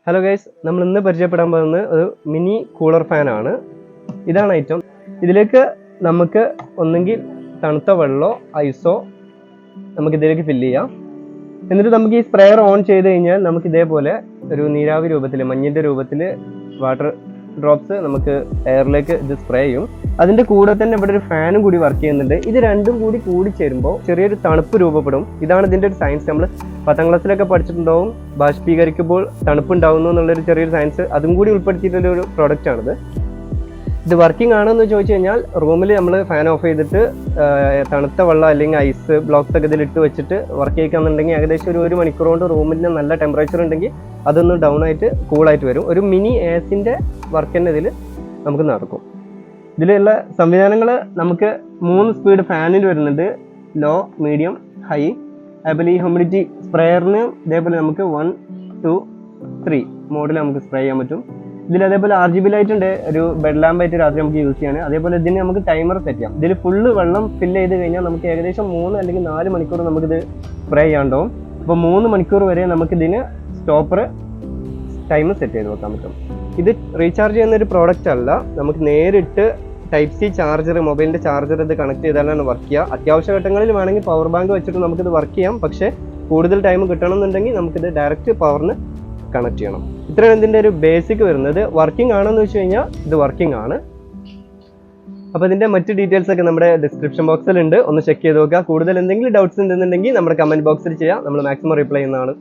Hello guys, നമ്മൾ ഇന്ന് പരിചയപ്പെടാൻ പോകുന്നത് ഒരു മിനി കൂളർ ഫാനാണ്. ഇതാണ് ഐറ്റം. ഇതിലേക്ക് നമുക്ക് ഒന്നെങ്കിൽ തണുത്ത വെള്ളമോ ഐസോ നമുക്ക് ഇതിലേക്ക് ഫില്ല് ചെയ്യാം. എന്നിട്ട് നമുക്ക് ഈ സ്പ്രെയർ ഓൺ ചെയ്ത് കഴിഞ്ഞാൽ നമുക്ക് ഇതേപോലെ ഒരു നീരാവി രൂപത്തിൽ, മഞ്ഞിൻ്റെ രൂപത്തിൽ വാട്ടർ ഡ്രോപ്സ് നമുക്ക് എയറിലേക്ക് ഇത് സ്പ്രേ ചെയ്യും. അതിൻ്റെ കൂടെ തന്നെ ഇവിടെ ഒരു ഫാനും കൂടി വർക്ക് ചെയ്യുന്നുണ്ട്. ഇത് രണ്ടും കൂടി ചേരുമ്പോൾ ചെറിയൊരു തണുപ്പ് രൂപപ്പെടും. ഇതാണ് ഇതിൻ്റെ ഒരു സയൻസ്. നമ്മൾ 10ാം ക്ലാസ്സിലൊക്കെ പഠിച്ചിട്ടുണ്ടാവും, ബാഷ്പീകരിക്കുമ്പോൾ തണുപ്പുണ്ടാവുന്നു എന്നുള്ളൊരു ചെറിയൊരു സയൻസ്. അതും കൂടി ഉൾപ്പെടുത്തിയിട്ടുള്ളൊരു പ്രോഡക്റ്റ് ആണിത്. ഇത് വർക്കിംഗ് ആണെന്ന് ചോദിച്ചു കഴിഞ്ഞാൽ റൂമിൽ നമ്മൾ ഫാൻ ഓഫ് ചെയ്തിട്ട് തണുത്ത വെള്ളം അല്ലെങ്കിൽ ഐസ് ബ്ലോക്സ് ഒക്കെ ഇതിലിട്ട് വെച്ചിട്ട് വർക്ക് ചെയ്യിക്കാന്നുണ്ടെങ്കിൽ ഏകദേശം ഒരു മണിക്കൂർ കൊണ്ട് റൂമിന് നല്ല ടെമ്പറേച്ചർ ഉണ്ടെങ്കിൽ അതൊന്ന് ഡൗൺ ആയിട്ട് കൂളായിട്ട് വരും. ഒരു മിനി എസിൻ്റെ വർക്ക് തന്നെ ഇതിൽ നമുക്ക് നടക്കും. ഇതിലുള്ള സംവിധാനങ്ങൾ നമുക്ക് 3 സ്പീഡ് ഫാനിൽ വരുന്നുണ്ട്, ലോ, മീഡിയം, ഹൈ. അതേപോലെ ഈ ഹ്യൂമിഡിറ്റി സ്പ്രെയറിന് ഇതേപോലെ നമുക്ക് 1, 2, 3 മോഡിൽ നമുക്ക് സ്പ്രേ ചെയ്യാൻ പറ്റും. ഇതിൽ അതേപോലെ RGB ലൈറ്റ് ഉണ്ട്, ഒരു ബെഡ് ലാമ്പ് ആയിട്ട് രാത്രി നമുക്ക് യൂസ് ചെയ്യാൻ. അതേപോലെ ഇതിന് നമുക്ക് ടൈമർ സെറ്റ് ചെയ്യാം. ഇതിൽ ഫുള്ള് വെള്ളം ഫില്ല് ചെയ്ത് കഴിഞ്ഞാൽ നമുക്ക് ഏകദേശം 3 അല്ലെങ്കിൽ 4 മണിക്കൂർ നമുക്കിത് സ്പ്രേ ചെയ്യാണ്ടാവും. അപ്പോൾ 3 മണിക്കൂർ വരെ നമുക്കിതിന് സ്റ്റോപ്പർ ടൈം സെറ്റ് ചെയ്ത് വെക്കാൻ പറ്റും. ഇത് റീചാർജ് ചെയ്യുന്ന ഒരു പ്രോഡക്റ്റ് അല്ല, നമുക്ക് നേരിട്ട് Type-C ചാർജർ, മൊബൈലിൻ്റെ ചാർജർ ഇത് കണക്ട് ചെയ്താലാണ് വർക്ക് ചെയ്യുക. അത്യാവശ്യ ഘട്ടങ്ങളിൽ വേണമെങ്കിൽ പവർ ബാങ്ക് വെച്ചിട്ട് നമുക്കിത് വർക്ക് ചെയ്യാം. പക്ഷേ കൂടുതൽ ടൈം കിട്ടണമെന്നുണ്ടെങ്കിൽ നമുക്കിത് ഡയറക്റ്റ് പവറിന് കണക്ട് ചെയ്യണം. ഇത്രയാണ് ഇതിൻ്റെ ഒരു ബേസിക് വരുന്നത്. വർക്കിംഗ് ആണെന്ന് വെച്ച് കഴിഞ്ഞാൽ ഇത് വർക്കിംഗ് ആണ്. അപ്പോൾ ഇതിൻ്റെ മറ്റ് ഡീറ്റെയിൽസ് ഒക്കെ നമ്മുടെ ഡിസ്ക്രിപ്ഷൻ ബോക്സിലുണ്ട്, ഒന്ന് ചെക്ക് ചെയ്ത് നോക്കുക. കൂടുതൽ എന്തെങ്കിലും ഡൗട്ട്സ് ഉണ്ടെന്നുണ്ടെങ്കിൽ നമ്മുടെ കമൻറ്റ് ബോക്സിൽ ചെയ്യാം, നമ്മൾ മാക്സിമം റിപ്ലൈ ചെയ്യുന്നതാണ്.